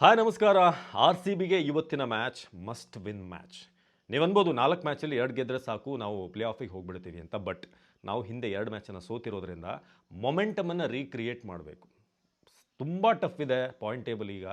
Hi ನಮಸ್ಕಾರ. R C ಬಿಗೆ ಇವತ್ತಿನ ಮ್ಯಾಚ್ ಮಸ್ಟ್ ವಿನ್ ಮ್ಯಾಚ್. ನೀವು ಅನ್ಬೋದು 4 ಮ್ಯಾಚಲ್ಲಿ 2 ಗೆದ್ದರೆ ಸಾಕು, ನಾವು ಪ್ಲೇ ಆಫಿಗೆ ಹೋಗ್ಬಿಡ್ತೀವಿ ಅಂತ. ಬಟ್ ನಾವು ಹಿಂದೆ 2 ಮ್ಯಾಚನ್ನು ಸೋತಿರೋದ್ರಿಂದ ಮೊಮೆಂಟಮನ್ನು ರೀಕ್ರಿಯೇಟ್ ಮಾಡಬೇಕು. ತುಂಬ ಟಫ್ ಇದೆ ಪಾಯಿಂಟ್ ಟೇಬಲ್ ಈಗ.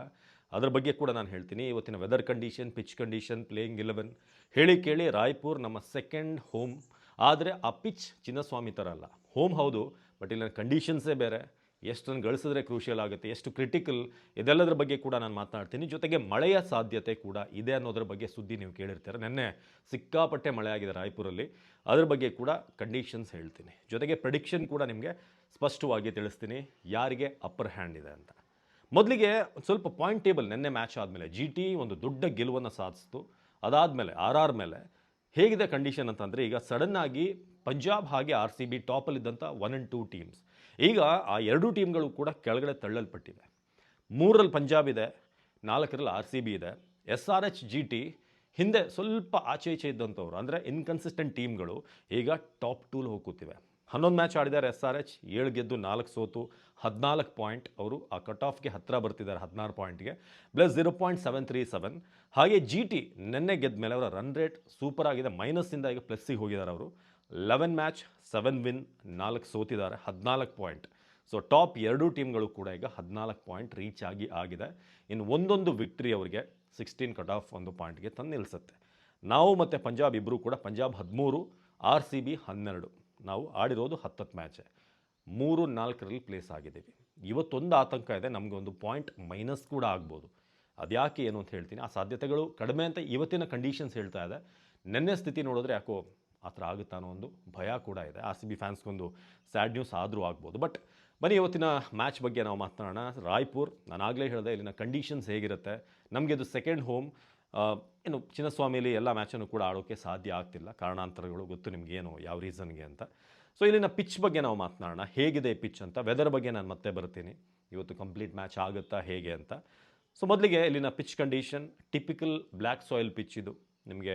ಅದ್ರ ಬಗ್ಗೆ ಕೂಡ ನಾನು ಹೇಳ್ತೀನಿ. ಇವತ್ತಿನ weather condition, pitch condition, playing 11 ಹೇಳಿ ಕೇಳಿ ರಾಯ್ಪುರ್ ನಮ್ಮ ಸೆಕೆಂಡ್ ಹೋಮ್. ಆದರೆ ಆ ಪಿಚ್ ಚಿನ್ನಸ್ವಾಮಿ ಥರ ಅಲ್ಲ. ಹೋಮ್ ಹೌದು, ಬಟ್ ಇಲ್ಲಿನ ಕಂಡೀಷನ್ಸೇ ಬೇರೆ. ಎಷ್ಟು ರನ್ ಗಳಿಸಿದ್ರೆ ಕ್ರೂಷಿಯಲ್ ಆಗುತ್ತೆ, ಎಷ್ಟು ಕ್ರಿಟಿಕಲ್, ಇದೆಲ್ಲದರ ಬಗ್ಗೆ ಕೂಡ ನಾನು ಮಾತನಾಡ್ತೀನಿ. ಜೊತೆಗೆ ಮಳೆಯ ಸಾಧ್ಯತೆ ಕೂಡ ಇದೆ ಅನ್ನೋದ್ರ ಬಗ್ಗೆ ಸುದ್ದಿ ನೀವು ಕೇಳಿರ್ತೀರ. ನಿನ್ನೆ ಸಿಕ್ಕಾಪಟ್ಟೆ ಮಳೆ ಆಗಿದೆ ರಾಯ್ಪುರಲ್ಲಿ. ಅದ್ರ ಬಗ್ಗೆ ಕೂಡ ಕಂಡೀಷನ್ಸ್ ಹೇಳ್ತೀನಿ. ಜೊತೆಗೆ ಪ್ರೆಡಿಕ್ಷನ್ ಕೂಡ ನಿಮಗೆ ಸ್ಪಷ್ಟವಾಗಿ ತಿಳಿಸ್ತೀನಿ, ಯಾರಿಗೆ ಅಪ್ಪರ್ ಹ್ಯಾಂಡ್ ಇದೆ ಅಂತ. ಮೊದಲಿಗೆ ಸ್ವಲ್ಪ ಪಾಯಿಂಟ್ ಟೇಬಲ್. ನಿನ್ನೆ ಮ್ಯಾಚ್ ಆದಮೇಲೆ ಜಿ ಟಿ ಒಂದು ದೊಡ್ಡ ಗೆಲುವನ್ನು ಸಾಧಿಸ್ತು. ಅದಾದಮೇಲೆ ಆರ್ ಮೇಲೆ ಹೇಗಿದೆ ಕಂಡೀಷನ್ ಅಂತಂದರೆ, ಈಗ ಸಡನ್ನಾಗಿ ಪಂಜಾಬ್ ಹಾಗೆ ಆರ್ ಸಿ ಬಿ ಟಾಪಲ್ಲಿದ್ದಂಥ 1 and 2 ಟೀಮ್ಸ್ ಈಗ ಆ ಎರಡೂ ಟೀಮ್ಗಳು ಕೂಡ ಕೆಳಗಡೆ ತಳ್ಳಲ್ಪಟ್ಟಿವೆ. 3ರಲ್ಲಿ ಪಂಜಾಬ್ ಇದೆ, 4ರಲ್ಲಿ ಆರ್ ಸಿ ಬಿ ಇದೆ. S R H G T ಹಿಂದೆ ಸ್ವಲ್ಪ ಆಚೆ ಈಚೆ ಇದ್ದಂಥವ್ರು, ಅಂದರೆ ಇನ್ಕನ್ಸಿಸ್ಟೆಂಟ್ ಟೀಮ್ಗಳು ಈಗ ಟಾಪ್ 2 ಹೋಗಿ ಕೂತಿವೆ. 11 ಮ್ಯಾಚ್ ಆಡಿದ್ದಾರೆ ಎಸ್ ಆರ್ ಎಚ್, 7 ಗೆದ್ದು 4 ಸೋತು 14 ಪಾಯಿಂಟ್. ಅವರು ಆ ಕಟ್ ಆಫ್ಗೆ ಹತ್ತಿರ ಬರ್ತಿದ್ದಾರೆ 16 ಪಾಯಿಂಟ್ಗೆ, ಪ್ಲಸ್ 0.737. ಹಾಗೆ ಜಿ ಟಿ ನಿನ್ನೆ ಗೆದ್ದ ಮೇಲೆ ಅವರ ರನ್ ರೇಟ್ ಸೂಪರ್ ಆಗಿದೆ, ಮೈನಸ್ಸಿಂದ ಈಗ ಪ್ಲಸ್ಸಿಗೆ ಹೋಗಿದ್ದಾರೆ ಅವರು. 11 match 7 win, 4 ಸೋತಿದ್ದಾರೆ, 14 point. So top 2 ಟೀಮ್ಗಳು ಕೂಡ ಈಗ 14 ಪಾಯಿಂಟ್ ರೀಚ್ ಆಗಿದೆ. ಇನ್ನು ಒಂದೊಂದು ವಿಕ್ಟ್ರಿ ಅವರಿಗೆ 16 ಕಟ್ ಆಫ್ ಒಂದು ಪಾಯಿಂಟ್ಗೆ ತಂದು ನಿಲ್ಲಿಸುತ್ತೆ. ನಾವು ಮತ್ತು ಪಂಜಾಬ್ ಇಬ್ಬರು ಕೂಡ, ಪಂಜಾಬ್ 13, ಆರ್ ಸಿ ಬಿ 12. ನಾವು ಆಡಿರೋದು 10 ಮ್ಯಾಚೆ, 3-4ರಲ್ಲಿ ಪ್ಲೇಸ್ ಆಗಿದ್ದೀವಿ. ಇವತ್ತೊಂದು ಆತಂಕ ಇದೆ, ನಮಗೆ ಒಂದು ಪಾಯಿಂಟ್ ಮೈನಸ್ ಕೂಡ ಆಗ್ಬೋದು. ಅದ್ಯಾಕೆ ಏನು ಅಂತ ಹೇಳ್ತೀನಿ. ಆ ಸಾಧ್ಯತೆಗಳು ಕಡಿಮೆ ಅಂತ ಇವತ್ತಿನ ಕಂಡೀಷನ್ಸ್ ಹೇಳ್ತಾ ಇದೆ. ನೆನ್ನೆ ಸ್ಥಿತಿ ನೋಡಿದ್ರೆ ಯಾಕೋ ಆ ಥರ ಆಗುತ್ತಾ ಅನ್ನೋ ಒಂದು ಭಯ ಕೂಡ ಇದೆ. ಆರ್ ಸಿ ಬಿ ಫ್ಯಾನ್ಸ್ಗೊಂದು ಸ್ಯಾಡ್ ನ್ಯೂಸ್ ಆದರೂ ಆಗ್ಬೋದು. ಬಟ್ ಬನ್ನಿ ಇವತ್ತಿನ ಮ್ಯಾಚ್ ಬಗ್ಗೆ ನಾವು ಮಾತನಾಡೋಣ. ರಾಯ್ಪುರ್, ನಾನು ಆಗಲೇ ಹೇಳಿದೆ ಇಲ್ಲಿನ ಕಂಡೀಷನ್ಸ್ ಹೇಗಿರುತ್ತೆ. ನಮಗೆ ಅದು ಸೆಕೆಂಡ್ ಹೋಮ್. ಏನು ಚಿನ್ನಸ್ವಾಮಿಲಿ ಎಲ್ಲ ಮ್ಯಾಚನ್ನು ಕೂಡ ಆಡೋಕ್ಕೆ ಸಾಧ್ಯ ಆಗ್ತಿಲ್ಲ, ಕಾರಣಾಂತರಗಳು ಗೊತ್ತು ನಿಮಗೇನು, ಯಾವ ರೀಸನ್ಗೆ ಅಂತ. ಸೊ ಇಲ್ಲಿನ ಪಿಚ್ ಬಗ್ಗೆ ನಾವು ಮಾತನಾಡೋಣ, ಹೇಗಿದೆ ಪಿಚ್ ಅಂತ. ವೆದರ್ ಬಗ್ಗೆ ನಾನು ಮತ್ತೆ ಬರ್ತೀನಿ, ಇವತ್ತು ಕಂಪ್ಲೀಟ್ ಮ್ಯಾಚ್ ಆಗುತ್ತಾ ಹೇಗೆ ಅಂತ. ಸೊ ಮೊದಲಿಗೆ ಇಲ್ಲಿನ pitch condition typical black soil pitch. ಇದು ನಿಮಗೆ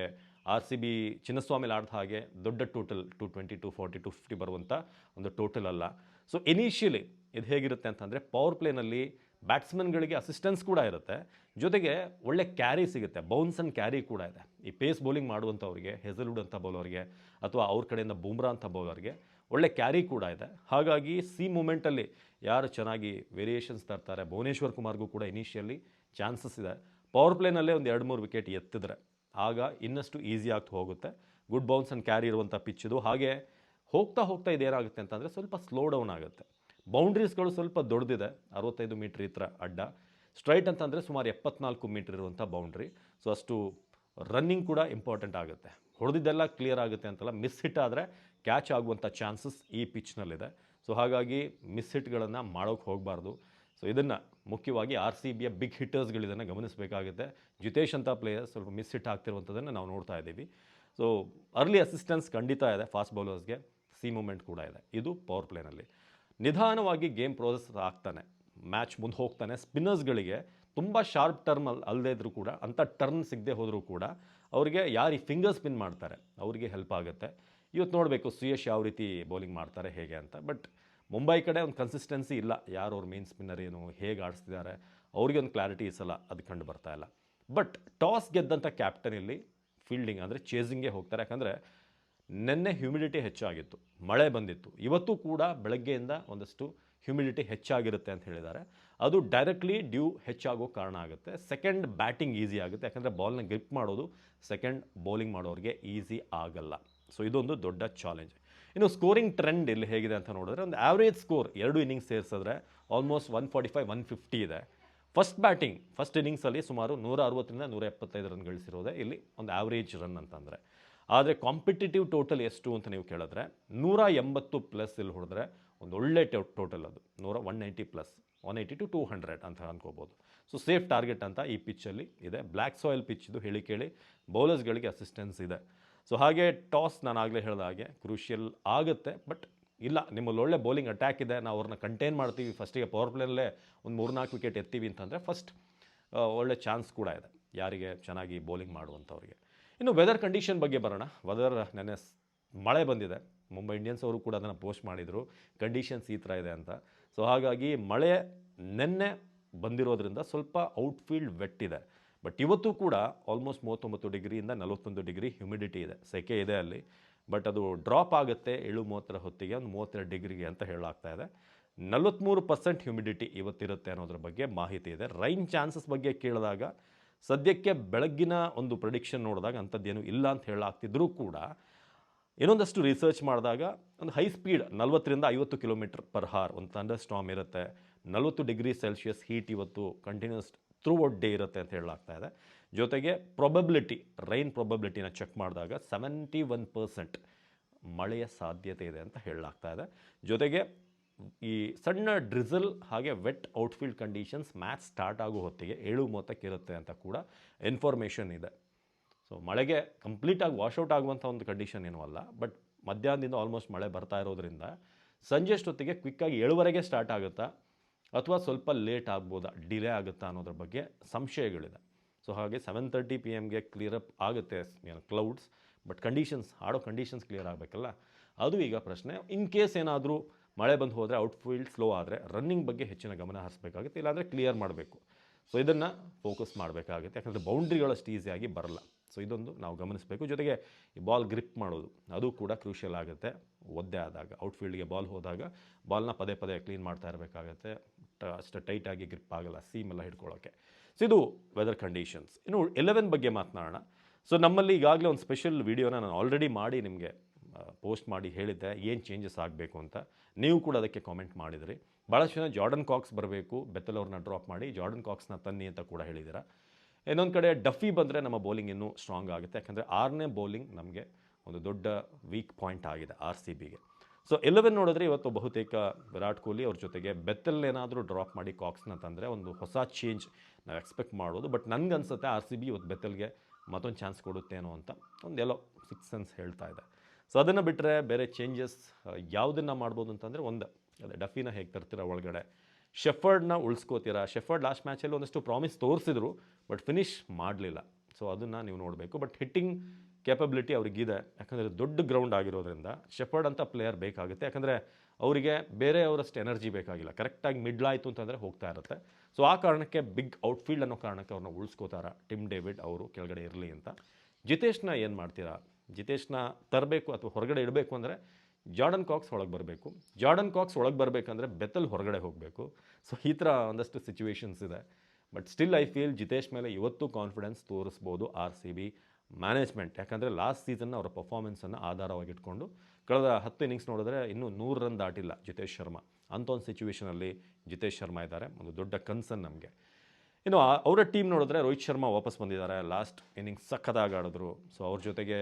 ಆರ್ ಸಿ ಬಿ ಚಿನ್ನಸ್ವಾಮಿಲಿ ಆಡಿದ ಹಾಗೆ ದೊಡ್ಡ ಟೋಟಲ್ 220, 240, 250 ಬರುವಂಥ ಒಂದು ಟೋಟಲ್ ಅಲ್ಲ. ಸೊ ಇನಿಷಿಯಲಿ ಇದು ಹೇಗಿರುತ್ತೆ ಅಂತಂದರೆ, ಪವರ್ ಪ್ಲೇನಲ್ಲಿ ಬ್ಯಾಟ್ಸ್ಮನ್ಗಳಿಗೆ ಅಸಿಸ್ಟೆನ್ಸ್ ಕೂಡ ಇರುತ್ತೆ, ಜೊತೆಗೆ ಒಳ್ಳೆ ಕ್ಯಾರಿ ಸಿಗುತ್ತೆ, ಬೌನ್ಸ್ ಆ್ಯಂಡ್ ಕ್ಯಾರಿ ಕೂಡ ಇದೆ. ಈ ಪೇಸ್ ಬೌಲಿಂಗ್ ಮಾಡುವಂಥವ್ರಿಗೆ, ಹೆಸಲ್ವುಡ್ ಅಂತ ಬೌಲರ್ಗೆ, ಅಥವಾ ಅವ್ರ ಕಡೆಯಿಂದ ಬೂಮ್ರಾ ಅಂತ ಬೌಲರ್ಗೆ ಒಳ್ಳೆ ಕ್ಯಾರಿ ಕೂಡ ಇದೆ. ಹಾಗಾಗಿ ಸಿ ಮೂಮೆಂಟಲ್ಲಿ ಯಾರು ಚೆನ್ನಾಗಿ ವೇರಿಯೇಷನ್ಸ್ ತರ್ತಾರೆ, ಭುವನೇಶ್ವರ್ ಕುಮಾರ್ಗೂ ಕೂಡ ಇನಿಷಿಯಲಿ ಚಾನ್ಸಸ್ ಇದೆ. ಪವರ್ ಪ್ಲೇನಲ್ಲೇ ಒಂದು 2-3 ವಿಕೆಟ್ ಎತ್ತಿದ್ರೆ ಆಗ ಇನ್ನಷ್ಟು ಈಸಿ ಆಗ್ತಾ ಹೋಗುತ್ತೆ. ಗುಡ್ ಬೌನ್ಸ್ ಆ್ಯಂಡ್ ಕ್ಯಾರಿ ಇರುವಂಥ ಪಿಚ್ ಇದು. ಹಾಗೆ ಹೋಗ್ತಾ ಹೋಗ್ತಾ ಇದೇನಾಗುತ್ತೆ ಅಂತಂದರೆ ಸ್ವಲ್ಪ ಸ್ಲೋ ಡೌನ್ ಆಗುತ್ತೆ. ಬೌಂಡ್ರೀಸ್ಗಳು ಸ್ವಲ್ಪ ದೊಡ್ಡದಿದೆ, 65 ಮೀಟ್ರ್ ಈ ಥರ ಅಡ್ಡ. ಸ್ಟ್ರೈಟ್ ಅಂತಂದರೆ ಸುಮಾರು 74 ಮೀಟ್ರ್ ಇರುವಂಥ ಬೌಂಡ್ರಿ. ಸೊ ಅಷ್ಟು ರನ್ನಿಂಗ್ ಕೂಡ ಇಂಪಾರ್ಟೆಂಟ್ ಆಗುತ್ತೆ. ಹೊಡೆದಿದ್ದೆಲ್ಲ ಕ್ಲಿಯರ್ ಆಗುತ್ತೆ ಅಂತಲ್ಲ, ಮಿಸ್ ಹಿಟ್ ಆದರೆ ಕ್ಯಾಚ್ ಆಗುವಂಥ ಚಾನ್ಸಸ್ ಈ ಪಿಚ್ನಲ್ಲಿದೆ. ಸೊ ಹಾಗಾಗಿ ಮಿಸ್ ಹಿಟ್ಗಳನ್ನು ಮಾಡೋಕ್ಕೆ ಹೋಗಬಾರ್ದು. ಸೊ ಇದನ್ನು ಮುಖ್ಯವಾಗಿ ಆರ್ ಸಿ ಬಿಯ ಬಿಗ್ ಹಿಟ್ಟರ್ಸ್ಗಳಿದನ್ನು ಗಮನಿಸಬೇಕಾಗುತ್ತೆ. ಜಿತೇಶ್ ಅಂತ ಪ್ಲೇಯರ್ಸ್ ಸ್ವಲ್ಪ ಮಿಸ್ ಹಿಟ್ ಆಗ್ತಿರುವಂಥದ್ದನ್ನು ನಾವು ನೋಡ್ತಾ ಇದ್ದೀವಿ. ಸೊ ಅರ್ಲಿ ಅಸಿಸ್ಟೆನ್ಸ್ ಖಂಡಿತ ಇದೆ ಫಾಸ್ಟ್ ಬೌಲರ್ಸ್ಗೆ, ಸಿ ಮೂಮೆಂಟ್ ಕೂಡ ಇದೆ. ಇದು ಪವರ್ ಪ್ಲೇನಲ್ಲಿ ನಿಧಾನವಾಗಿ ಗೇಮ್ ಪ್ರೋಸೆಸ್ ಆಗ್ತಾನೆ, ಮ್ಯಾಚ್ ಮುಂದೆ ಹೋಗ್ತಾನೆ. ಸ್ಪಿನ್ನರ್ಸ್ಗಳಿಗೆ ತುಂಬ ಶಾರ್ಪ್ ಟರ್ಮ್ ಅಲ್ಲದೇ ಇದ್ರೂ ಕೂಡ, ಅಂಥ ಟರ್ನ್ ಸಿಗದೆ ಹೋದರೂ ಕೂಡ ಅವರಿಗೆ ಯಾರು ಈ ಫಿಂಗರ್ ಸ್ಪಿನ್ ಮಾಡ್ತಾರೆ ಅವರಿಗೆ ಹೆಲ್ಪ್ ಆಗುತ್ತೆ. ಇವತ್ತು ನೋಡಬೇಕು ಸುಯಶ್ ಯಾವ ರೀತಿ ಬೌಲಿಂಗ್ ಮಾಡ್ತಾರೆ ಹೇಗೆ ಅಂತ. ಬಟ್ ಮುಂಬೈ ಕಡೆ ಒಂದು ಕನ್ಸಿಸ್ಟೆನ್ಸಿ ಇಲ್ಲ, ಯಾರು ಅವ್ರ ಮೇನ್ ಸ್ಪಿನ್ನರ್ ಏನು, ಹೇಗೆ ಆಡಿಸ್ತಿದ್ದಾರೆ, ಅವ್ರಿಗೆ ಒಂದು ಕ್ಲಾರಿಟಿ ಈ ಸಲ ಅದು ಕಂಡು ಬರ್ತಾ ಇಲ್ಲ. ಬಟ್ ಟಾಸ್ ಗೆದ್ದಂಥ ಕ್ಯಾಪ್ಟನ್ ಇಲ್ಲಿ ಫೀಲ್ಡಿಂಗ್ ಅಂದರೆ ಚೇಸಿಂಗ್ಗೆ ಹೋಗ್ತಾರೆ. ಯಾಕಂದರೆ ನಿನ್ನೆ ಹ್ಯೂಮಿಡಿಟಿ ಹೆಚ್ಚಾಗಿತ್ತು, ಮಳೆ ಬಂದಿತ್ತು. ಇವತ್ತು ಕೂಡ ಬೆಳಗ್ಗೆಯಿಂದ ಒಂದಷ್ಟು ಹ್ಯೂಮಿಡಿಟಿ ಹೆಚ್ಚಾಗಿರುತ್ತೆ ಅಂತ ಹೇಳಿದ್ದಾರೆ. ಅದು ಡೈರೆಕ್ಟ್ಲಿ ಡ್ಯೂ ಹೆಚ್ಚಾಗೋ ಕಾರಣ ಆಗುತ್ತೆ. ಸೆಕೆಂಡ್ ಬ್ಯಾಟಿಂಗ್ ಈಸಿ ಆಗುತ್ತೆ, ಯಾಕಂದರೆ ಬಾಲ್ನ ಗ್ರಿಪ್ ಮಾಡೋದು ಸೆಕೆಂಡ್ ಬೌಲಿಂಗ್ ಮಾಡೋರಿಗೆ ಈಸಿ ಆಗಲ್ಲ. ಸೊ ಇದೊಂದು ದೊಡ್ಡ ಚಾಲೆಂಜ್. ಇನ್ನು ಸ್ಕೋರಿಂಗ್ ಟ್ರೆಂಡ್ ಇಲ್ಲಿ ಹೇಗಿದೆ ಅಂತ ನೋಡಿದ್ರೆ, ಒಂದು ಆ್ಯಾವ್ರೇಜ್ ಸ್ಕೋರ್ 2 ಇನ್ನಿಂಗ್ಸ್ ಸೇರಿಸಿದ್ರೆ ಆಲ್ಮೋಸ್ಟ್ 145, 150 ಇದೆ. ಫಸ್ಟ್ ಇನ್ನಿಂಗ್ಸಲ್ಲಿ ಸುಮಾರು 160ರಿಂದ 175 ರನ್ ಗಳಿಸಿರೋದೆ ಇಲ್ಲಿ ಒಂದು ಆ್ಯಾವ್ರೇಜ್ ರನ್ ಅಂತಂದರೆ. ಆದರೆ ಕಾಂಪಿಟೇಟಿವ್ ಟೋಟಲ್ ಎಷ್ಟು ಅಂತ ನೀವು ಕೇಳಿದ್ರೆ 180 ಪ್ಲಸ್ ಇಲ್ಲಿ ಹೊಡೆದ್ರೆ ಒಂದು ಒಳ್ಳೆ ಟೋಟಲ್. ಅದು 190 ಪ್ಲಸ್, 180 to 200 ಅಂತ ಅನ್ಕೋಬೋದು. ಸೊ ಸೇಫ್ ಟಾರ್ಗೆಟ್ ಅಂತ ಈ ಪಿಚ್ಚಲ್ಲಿ ಇದೆ. ಬ್ಲ್ಯಾಕ್ ಸಾಯಿಲ್ ಪಿಚ್ ಇದು, ಹೇಳಿ ಕೇಳಿ ಬೌಲರ್ಸ್ಗಳಿಗೆ ಅಸಿಸ್ಟೆನ್ಸ್ ಇದೆ. ಸೊ ಹಾಗೆ ಟಾಸ್ ನಾನು ಆಗಲೇ ಹೇಳಿದ ಹಾಗೆ ಕ್ರೂಷಿಯಲ್ ಆಗುತ್ತೆ. ಬಟ್ ಇಲ್ಲ, ನಿಮ್ಮಲ್ಲಿ ಒಳ್ಳೆ ಬೌಲಿಂಗ್ ಅಟ್ಯಾಕ್ ಇದೆ, ನಾವು ಅವ್ರನ್ನ ಕಂಟೈನ್ ಮಾಡ್ತೀವಿ, ಫಸ್ಟಿಗೆ ಪವರ್ ಪ್ಲೇನಲ್ಲೇ ಒಂದು 3-4 ವಿಕೆಟ್ ಎತ್ತೀವಿ ಅಂತಂದರೆ ಫಸ್ಟ್ ಒಳ್ಳೆ ಚಾನ್ಸ್ ಕೂಡ ಇದೆ ಯಾರಿಗೆ ಚೆನ್ನಾಗಿ ಬೌಲಿಂಗ್ ಮಾಡುವಂಥವ್ರಿಗೆ. ಇನ್ನು ವೆದರ್ ಕಂಡೀಷನ್ ಬಗ್ಗೆ ಬರೋಣ. ವೆದರ್ ನೆನ್ನೆ ಮಳೆ ಬಂದಿದೆ, ಮುಂಬೈ ಇಂಡಿಯನ್ಸ್ ಅವರು ಕೂಡ ಅದನ್ನು ಪೋಸ್ಟ್ ಮಾಡಿದರು, ಕಂಡೀಷನ್ಸ್ ಈ ಥರ ಇದೆ ಅಂತ. ಸೊ ಹಾಗಾಗಿ ಮಳೆ ನೆನ್ನೆ ಬಂದಿರೋದ್ರಿಂದ ಸ್ವಲ್ಪ ಔಟ್ಫೀಲ್ಡ್ ವೆಟ್ ಇದೆ. ಬಟ್ ಇವತ್ತು ಕೂಡ ಆಲ್ಮೋಸ್ಟ್ 39 ಡಿಗ್ರಿಯಿಂದ 41 ಡಿಗ್ರಿ ಹ್ಯುಮಿಡಿಟಿ ಇದೆ, ಸೆಕೆ ಇದೆ ಅಲ್ಲಿ. ಬಟ್ ಅದು ಡ್ರಾಪ್ ಆಗುತ್ತೆ 7:30 ಹೊತ್ತಿಗೆ ಒಂದು 32 ಡಿಗ್ರಿಗೆ ಅಂತ ಹೇಳಲಾಗ್ತಾ ಇದೆ. 43% ಹ್ಯುಮಿಡಿಟಿ ಇವತ್ತಿರುತ್ತೆ ಅನ್ನೋದ್ರ ಬಗ್ಗೆ ಮಾಹಿತಿ ಇದೆ. ರೈನ್ ಚಾನ್ಸಸ್ ಬಗ್ಗೆ ಕೇಳಿದಾಗ ಸದ್ಯಕ್ಕೆ ಬೆಳಗ್ಗಿನ ಒಂದು ಪ್ರೆಡಿಕ್ಷನ್ ನೋಡಿದಾಗ ಅಂಥದ್ದೇನು ಇಲ್ಲ ಅಂತ ಹೇಳಲಾಗ್ತಿದ್ರೂ ಕೂಡ ಇನ್ನೊಂದಷ್ಟು ರಿಸರ್ಚ್ ಮಾಡಿದಾಗ ಒಂದು ಹೈ ಸ್ಪೀಡ್ 40ರಿಂದ 50 km/h ಒಂದು ಥಂಡರ್ ಸ್ಟಾರ್ಮ್ ಇರುತ್ತೆ. 40 ಡಿಗ್ರಿ ಸೆಲ್ಸಿಯಸ್ ಹೀಟ್ ಇವತ್ತು ಕಂಟಿನ್ಯೂಸ್ ಥ್ರೂ ಔಟ್ ಡೇ ಇರುತ್ತೆ ಅಂತ ಹೇಳಲಾಗ್ತಾ ಇದೆ. ಜೊತೆಗೆ ರೈನ್ ಪ್ರೊಬಬಿಲಿಟಿನ ಚೆಕ್ ಮಾಡಿದಾಗ 71% ಮಳೆಯ ಸಾಧ್ಯತೆ ಇದೆ ಅಂತ ಹೇಳಲಾಗ್ತಾ ಇದೆ. ಜೊತೆಗೆ ಈ ಸಣ್ಣ ಡ್ರಿಸಲ್ ಹಾಗೆ vet outfield conditions match start ಆಗೋ ಹೊತ್ತಿಗೆ 7:30 ಇರುತ್ತೆ ಅಂತ ಕೂಡ ಇನ್ಫಾರ್ಮೇಷನ್ ಇದೆ. ಸೊ ಮಳೆಗೆ ಕಂಪ್ಲೀಟಾಗಿ ವಾಶೌಟ್ ಆಗುವಂಥ ಒಂದು ಕಂಡೀಷನ್ ಏನೂ ಅಲ್ಲ. ಬಟ್ ಮಧ್ಯಾಹ್ನದಿಂದ ಆಲ್ಮೋಸ್ಟ್ ಮಳೆ ಬರ್ತಾ ಇರೋದ್ರಿಂದ ಸಂಜೆ ಅಷ್ಟೊತ್ತಿಗೆ ಕ್ವಿಕ್ಕಾಗಿ 7:00ಗೆ ಸ್ಟಾರ್ಟ್ ಆಗುತ್ತಾ ಅಥವಾ ಸ್ವಲ್ಪ ಲೇಟ್ ಆಗ್ಬೋದಾ, ಡಿಲೇ ಆಗುತ್ತಾ ಅನ್ನೋದ್ರ ಬಗ್ಗೆ ಸಂಶಯಗಳಿದೆ. ಸೊ ಹಾಗೆ 7:30 PM ಕ್ಲಿಯರ್ ಅಪ್ ಆಗುತ್ತೆ ಕ್ಲೌಡ್ಸ್. ಬಟ್ ಕಂಡೀಷನ್ಸ್ ಕ್ಲಿಯರ್ ಆಗಬೇಕಲ್ಲ, ಅದು ಈಗ ಪ್ರಶ್ನೆ. ಇನ್ ಕೇಸ್ ಏನಾದರೂ ಮಳೆ ಬಂದು ಹೋದರೆ ಔಟ್ಫೀಲ್ಡ್ ಸ್ಲೋ ಆದರೆ ರನ್ನಿಂಗ್ ಬಗ್ಗೆ ಹೆಚ್ಚಿನ ಗಮನ ಹರಿಸಬೇಕಾಗುತ್ತೆ, ಇಲ್ಲಾಂದರೆ ಕ್ಲಿಯರ್ ಮಾಡಬೇಕು. ಸೊ ಇದನ್ನು ಫೋಕಸ್ ಮಾಡಬೇಕಾಗುತ್ತೆ, ಯಾಕಂದರೆ ಬೌಂಡ್ರಿಗಳಷ್ಟು ಈಸಿಯಾಗಿ ಬರಲ್ಲ. ಸೊ ಇದೊಂದು ನಾವು ಗಮನಿಸಬೇಕು. ಜೊತೆಗೆ ಈ ಬಾಲ್ ಗ್ರಿಪ್ ಮಾಡೋದು ಅದು ಕೂಡ ಕ್ರೂಷಿಯಲ್ ಆಗುತ್ತೆ. ಒದ್ದೆ ಆದಾಗ ಔಟ್ಫೀಲ್ಡ್ಗೆ ಬಾಲ್ ಹೋದಾಗ ಬಾಲ್ನ ಪದೇ ಕ್ಲೀನ್ ಮಾಡ್ತಾ ಇರಬೇಕಾಗತ್ತೆ. ಅಷ್ಟು ಟೈಟಾಗಿ ಗ್ರಿಪ್ ಆಗಲ್ಲ ಸೀಮೆಲ್ಲ ಹಿಡ್ಕೊಳ್ಳೋಕ್ಕೆ. ಸೊ ಇದು ವೆದರ್ ಕಂಡೀಷನ್ಸ್. ಇನ್ನು 11 ಬಗ್ಗೆ ಮಾತನಾಡೋಣ. ಸೊ ನಮ್ಮಲ್ಲಿ ಈಗಾಗಲೇ ಒಂದು ಸ್ಪೆಷಲ್ ವೀಡಿಯೋನ ನಾನು ಆಲ್ರೆಡಿ ಮಾಡಿ ನಿಮಗೆ ಪೋಸ್ಟ್ ಮಾಡಿ ಹೇಳಿದ್ದೆ ಏನು ಚೇಂಜಸ್ ಆಗಬೇಕು ಅಂತ. ನೀವು ಕೂಡ ಅದಕ್ಕೆ ಕಾಮೆಂಟ್ ಮಾಡಿದಿರಿ. ಭಾಳಷ್ಟು ಜನ ಜಾರ್ಡನ್ ಕಾಕ್ಸ್ ಬರಬೇಕು, ಬೆಥೆಲ್ ಅವ್ರನ್ನ ಡ್ರಾಪ್ ಮಾಡಿ ಜಾರ್ಡನ್ ಕಾಕ್ಸ್ನ ತನ್ನಿ ಅಂತ ಕೂಡ ಹೇಳಿದ್ದೀರಾ. ಇನ್ನೊಂದು ಕಡೆ ಡಫಿ ಬಂದರೆ ನಮ್ಮ ಬೌಲಿಂಗ್ ಇನ್ನೂ ಸ್ಟ್ರಾಂಗ್ ಆಗುತ್ತೆ, ಯಾಕಂದರೆ 6ನೇ ಬೌಲಿಂಗ್ ನಮಗೆ ಒಂದು ದೊಡ್ಡ ವೀಕ್ ಪಾಯಿಂಟ್ ಆಗಿದೆ RCBಗೆ. ಸೊ 11 ನೋಡಿದ್ರೆ ಇವತ್ತು ಬಹುತೇಕ ವಿರಾಟ್ ಕೊಹ್ಲಿ ಅವ್ರ ಜೊತೆಗೆ ಬೆಥೆಲ್ ಏನಾದರೂ ಡ್ರಾಪ್ ಮಾಡಿ ಕಾಕ್ಸ್ನ ತಂದರೆ ಒಂದು ಹೊಸ ಚೇಂಜ್ ನಾವು ಎಕ್ಸ್ಪೆಕ್ಟ್ ಮಾಡೋದು. ಬಟ್ ನನಗನ್ಸುತ್ತೆ RCB ಇವತ್ತು ಬೆಥೆಲ್ಗೆ ಮತ್ತೊಂದು ಚಾನ್ಸ್ ಕೊಡುತ್ತೇನೋ ಅಂತ ಒಂದು ಎಲ್ಲೋ ಸಿಕ್ಸ್ ಸೆನ್ಸ್ ಹೇಳ್ತಾ ಇದೆ. ಸೊ ಅದನ್ನು ಬಿಟ್ಟರೆ ಬೇರೆ ಚೇಂಜಸ್ ಯಾವುದನ್ನು ಮಾಡ್ಬೋದು ಅಂತಂದರೆ ಅದೇ ಡಫಿನ ಹೇಗೆ ತರ್ತೀರಾ ಒಳಗಡೆ, ಶೆಫರ್ಡ್ನ ಉಳಿಸ್ಕೋತೀರಾ. ಶೆಫರ್ಡ್ ಲಾಸ್ಟ್ ಮ್ಯಾಚಲ್ಲಿ ಒಂದಷ್ಟು ಪ್ರಾಮಿಸ್ ತೋರಿಸಿದ್ರು, ಬಟ್ ಫಿನಿಶ್ ಮಾಡಲಿಲ್ಲ. ಸೊ ಅದನ್ನು ನೀವು ನೋಡಬೇಕು. ಬಟ್ ಹಿಟ್ಟಿಂಗ್ ಕೇಪಬಿಲಿಟಿ ಅವ್ರಿಗಿದೆ, ಯಾಕಂದರೆ ದೊಡ್ಡ ಗ್ರೌಂಡ್ ಆಗಿರೋದ್ರಿಂದ ಶೆಫರ್ಡ್ ಅಂತ ಪ್ಲೇಯರ್ ಬೇಕಾಗುತ್ತೆ. ಯಾಕಂದರೆ ಅವರಿಗೆ ಬೇರೆಯವರಷ್ಟು ಎನರ್ಜಿ ಬೇಕಾಗಿಲ್ಲ, ಕರೆಕ್ಟಾಗಿ ಮಿಡ್ಲ್ ಆಯಿತು ಅಂತಂದರೆ ಹೋಗ್ತಾ ಇರುತ್ತೆ. ಸೊ ಆ ಕಾರಣಕ್ಕೆ ಬಿಗ್ ಔಟ್ಫೀಲ್ಡ್ ಅನ್ನೋ ಕಾರಣಕ್ಕೆ ಅವ್ರನ್ನ ಉಳಿಸ್ಕೋತಾರ. ಟಿಮ್ ಡೇವಿಡ್ ಅವರು ಕೆಳಗಡೆ ಇರಲಿ ಅಂತ. ಜಿತೇಶ್ನ ಏನು ಮಾಡ್ತೀರಾ? ಜಿತೇಶ್ನ ತರಬೇಕು ಅಥವಾ ಹೊರಗಡೆ ಇಡಬೇಕು ಅಂದರೆ ಜಾರ್ಡನ್ ಕಾಕ್ಸ್ ಒಳಗೆ ಬರಬೇಕು. ಜಾರ್ಡನ್ ಕಾಕ್ಸ್ ಒಳಗೆ ಬರಬೇಕಂದ್ರೆ ಬೆಥೆಲ್ ಹೊರಗಡೆ ಹೋಗಬೇಕು. ಸೊ ಈ ಥರ ಒಂದಷ್ಟು ಸಿಚುವೇಶನ್ಸ್ ಇದೆ. But still I feel Jitesh ಮೇಲೆ ಇವತ್ತು ಕಾನ್ಫಿಡೆನ್ಸ್ ತೋರಿಸ್ಬೋದು RCB ಮ್ಯಾನೇಜ್ಮೆಂಟ್. ಯಾಕಂದರೆ ಲಾಸ್ಟ್ ಸೀಸನ್ನ ಅವರ ಪರ್ಫಾರ್ಮೆನ್ಸನ್ನು ಆಧಾರವಾಗಿಟ್ಕೊಂಡು ಕಳೆದ 10 ಇನ್ನಿಂಗ್ಸ್ ನೋಡಿದ್ರೆ ಇನ್ನೂ 100 ರನ್ ದಾಟಿಲ್ಲ ಜಿತೇಶ್ ಶರ್ಮಾ. ಅಂಥ ಒಂದು ಸಿಚುವೇಷನಲ್ಲಿ ಜಿತೇಶ್ ಶರ್ಮಾ ಇದ್ದಾರೆ, ಒಂದು ದೊಡ್ಡ ಕನ್ಸರ್ನ್ ನಮಗೆ. ಇನ್ನು ಅವರ ಟೀಮ್ ನೋಡಿದ್ರೆ ರೋಹಿತ್ ಶರ್ಮಾ ವಾಪಸ್ ಬಂದಿದ್ದಾರೆ. ಲಾಸ್ಟ್ ಇನ್ನಿಂಗ್ಸ್ ಸಖತ್ತಾಗಿ ಆಡಿದ್ರು. ಸೊ ಅವ್ರ ಜೊತೆಗೆ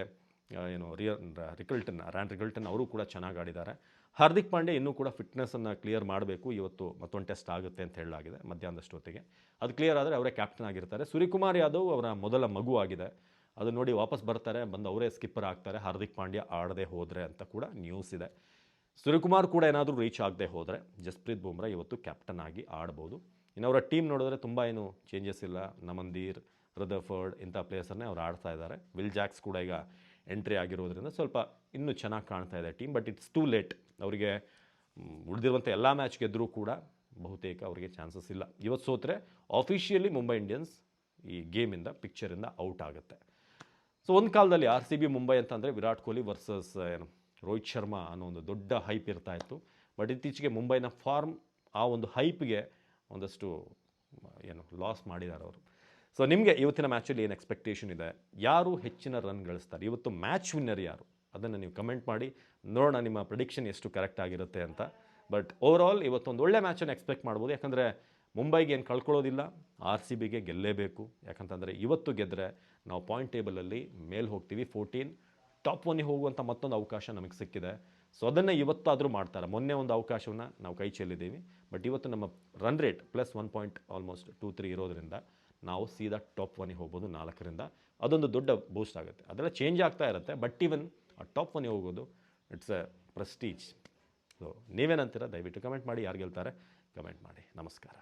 ರ್ಯಾನ್ ರಿಕಲ್ಟನ್ ಅವರು ಕೂಡ ಚೆನ್ನಾಗಿ ಆಡಿದ್ದಾರೆ. ಹಾರ್ದಿಕ್ ಪಾಂಡ್ಯ ಇನ್ನೂ ಕೂಡ ಫಿಟ್ನೆಸ್ಸನ್ನು ಕ್ಲಿಯರ್ ಮಾಡಬೇಕು. ಇವತ್ತು ಮತ್ತೊಂದು ಟೆಸ್ಟ್ ಆಗುತ್ತೆ ಅಂತ ಹೇಳಲಾಗಿದೆ ಮಧ್ಯಾಹ್ನದಷ್ಟೊತ್ತಿಗೆ. ಅದು ಕ್ಲಿಯರ್ ಆದರೆ ಅವರೇ ಕ್ಯಾಪ್ಟನ್ ಆಗಿರ್ತಾರೆ. ಸೂರ್ಯಕುಮಾರ್ ಯಾದವ್ ಅವರ ಮೊದಲ ಮಗು ಆಗಿದೆ, ಅದು ನೋಡಿ ವಾಪಸ್ ಬರ್ತಾರೆ, ಬಂದು ಅವರೇ ಸ್ಕಿಪ್ಪರ್ ಆಗ್ತಾರೆ ಹಾರ್ದಿಕ್ ಪಾಂಡ್ಯ ಆಡದೆ ಹೋದರೆ ಅಂತ ಕೂಡ ನ್ಯೂಸ್ ಇದೆ. ಸೂರ್ಯಕುಮಾರ್ ಕೂಡ ಏನಾದರೂ ರೀಚ್ ಆಗದೆ ಹೋದರೆ ಜಸ್ಪ್ರೀತ್ ಬುಮ್ರಾ ಇವತ್ತು ಕ್ಯಾಪ್ಟನ್ ಆಗಿ ಆಡ್ಬೋದು. ಇನ್ನು ಅವರ ಟೀಮ್ ನೋಡಿದ್ರೆ ತುಂಬ ಏನು ಚೇಂಜಸ್ ಇಲ್ಲ. ನಮಂದೀರ್, ರದರ್ಫರ್ಡ್ ಇಂಥ ಪ್ಲೇಯರ್ಸನ್ನೇ ಅವ್ರು ಆಡ್ತಾ ಇದ್ದಾರೆ. ವಿಲ್ ಜಾಕ್ಸ್ ಕೂಡ ಈಗ ಎಂಟ್ರಿ ಆಗಿರೋದ್ರಿಂದ ಸ್ವಲ್ಪ ಇನ್ನೂ ಚೆನ್ನಾಗಿ ಕಾಣ್ತಾ ಇದೆ team. But it's too late. ಅವರಿಗೆ ಉಳಿದಿರುವಂಥ ಎಲ್ಲ ಮ್ಯಾಚ್ ಗೆದ್ದರೂ ಕೂಡ ಬಹುತೇಕ ಅವರಿಗೆ ಚಾನ್ಸಸ್ ಇಲ್ಲ. ಇವತ್ತು ಸೋತ್ರೆ ಆಫಿಷಿಯಲಿ ಮುಂಬೈ ಇಂಡಿಯನ್ಸ್ ಈ ಗೇಮಿಂದ ಪಿಕ್ಚರಿಂದ ಔಟ್ ಆಗುತ್ತೆ. ಸೊ ಒಂದು ಕಾಲದಲ್ಲಿ RCB ಮುಂಬೈ ಅಂತಂದರೆ ವಿರಾಟ್ ಕೊಹ್ಲಿ ವರ್ಸಸ್ ರೋಹಿತ್ ಶರ್ಮಾ ಅನ್ನೋ ಒಂದು ದೊಡ್ಡ ಹೈಪ್ ಇರ್ತಾ ಇತ್ತು. ಬಟ್ ಇತ್ತೀಚೆಗೆ ಮುಂಬೈನ ಫಾರ್ಮ್ ಆ ಒಂದು ಹೈಪ್ಗೆ ಒಂದಷ್ಟು ಲಾಸ್ ಮಾಡಿದ್ದಾರೆ ಅವರು. ಸೊ ನಿಮಗೆ ಇವತ್ತಿನ ಮ್ಯಾಚಲ್ಲಿ ಏನು ಎಕ್ಸ್ಪೆಕ್ಟೇಷನ್ ಇದೆ? ಯಾರು ಹೆಚ್ಚಿನ ರನ್ ಗಳಿಸ್ತಾರೆ? ಇವತ್ತು ಮ್ಯಾಚ್ ವಿನ್ನರ್ ಯಾರು? ಅದನ್ನು ನೀವು ಕಮೆಂಟ್ ಮಾಡಿ ನೋಡೋಣ ನಿಮ್ಮ ಪ್ರೆಡಿಕ್ಷನ್ ಎಷ್ಟು ಕರೆಕ್ಟ್ ಆಗಿರುತ್ತೆ ಅಂತ. ಬಟ್ ಓವರಾಲ್ ಇವತ್ತೊಂದು ಒಳ್ಳೆ ಮ್ಯಾಚನ್ನು ಎಕ್ಸ್ಪೆಕ್ಟ್ ಮಾಡ್ಬೋದು. ಯಾಕಂದರೆ ಮುಂಬೈಗೆ ಏನು ಕಳ್ಕೊಳ್ಳೋದಿಲ್ಲ, RCBಗೆ ಗೆಲ್ಲೇಬೇಕು. ಯಾಕಂತಂದರೆ ಇವತ್ತು ಗೆದ್ದರೆ ನಾವು ಪಾಯಿಂಟ್ ಟೇಬಲಲ್ಲಿ ಮೇಲೆ ಹೋಗ್ತೀವಿ. 14 ಟಾಪ್ 1ಗೆ ಹೋಗುವಂಥ ಮತ್ತೊಂದು ಅವಕಾಶ ನಮಗೆ ಸಿಕ್ಕಿದೆ. ಸೊ ಅದನ್ನು ಇವತ್ತಾದರೂ ಮಾಡ್ತಾರೆ. ಮೊನ್ನೆ ಒಂದು ಅವಕಾಶವನ್ನು ನಾವು ಕೈ ಚೆಲ್ಲಿದ್ದೀವಿ. ಬಟ್ ಇವತ್ತು ನಮ್ಮ ರನ್ ರೇಟ್ +1.23 ಇರೋದ್ರಿಂದ ನಾವು ಸೀದಾ ಟಾಪ್ 1ಗೆ ಹೋಗ್ಬೋದು 4ರಿಂದ. ಅದೊಂದು ದೊಡ್ಡ ಬೂಸ್ಟ್ ಆಗುತ್ತೆ. ಅದೆಲ್ಲ ಚೇಂಜ್ ಆಗ್ತಾ ಇರುತ್ತೆ. ಬಟ್ ಈವನ್ ಆ ಟಾಪ್ 1ಗೆ ಹೋಗೋದು ಇಟ್ಸ್ ಎ ಪ್ರೆಸ್ಟೀಜ್. ಸೊ ನೀವೇನಂತೀರ? ದಯವಿಟ್ಟು ಕಮೆಂಟ್ ಮಾಡಿ. ಯಾರು ಗೆಲ್ತಾರೆ ಕಮೆಂಟ್ ಮಾಡಿ. ನಮಸ್ಕಾರ.